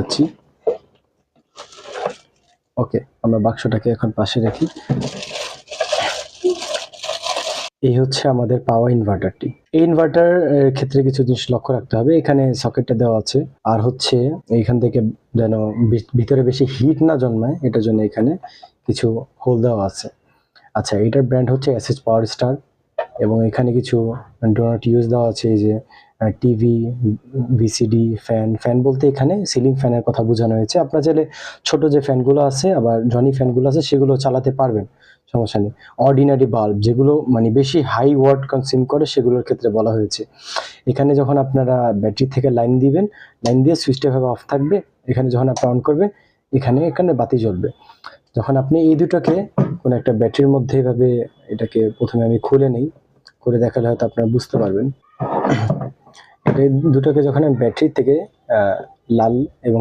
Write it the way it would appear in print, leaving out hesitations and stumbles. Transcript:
আছি। ওকে, আমরা বাক্সটাকে এখন পাশে রাখি। এই হচ্ছে আমাদের পাওয়ার ইনভার্টারটি। এই ইনভার্টার এর ক্ষেত্রে কিছু জিনিস লক্ষ্য রাখতে হবে। এখানে সকেটটা দেওয়া আছে, আর হচ্ছে এইখান থেকে যেন ভিতরে বেশি হিট না জন্মায় এটার জন্য এখানে কিছু হোল দেওয়া আছে। আচ্ছা, এটার ব্র্যান্ড হচ্ছে এসএস পাওয়ার স্টার, এবং এখানে কিছু ডো নট ইউজ দেওয়া আছে। এই যে টিভি, ভিসিডি, ফ্যান বলতে এখানে সিলিং ফ্যানের কথা বোঝানো হয়েছে। আপনার চাইলে ছোট যে ফ্যানগুলো আছে, আবার জনি ফ্যানগুলো আছে, সেগুলো চালাতে পারবেন, সমস্যা নেই। অর্ডিনারি বাল্ব যেগুলো মানে বেশি হাই ওয়াট কনজিউম করে সেগুলোর ক্ষেত্রে বলা হয়েছে। এখানে যখন আপনারা ব্যাটারি থেকে লাইন দিবেন, লাইন দিয়ে সুইচটা এভাবে অফ থাকবে। এখানে যখন আপনি অন করবেন, এখানে বাতি জ্বলবে। যখন আপনি এই দুটোকে কোনো একটা ব্যাটারির মধ্যে এভাবে এটাকে প্রথমে আমি খুলে নেই, করে দেখালে হয়তো আপনারা বুঝতে পারবেন। এটা দুটোকে যখন আমি ব্যাটারি থেকে লাল এবং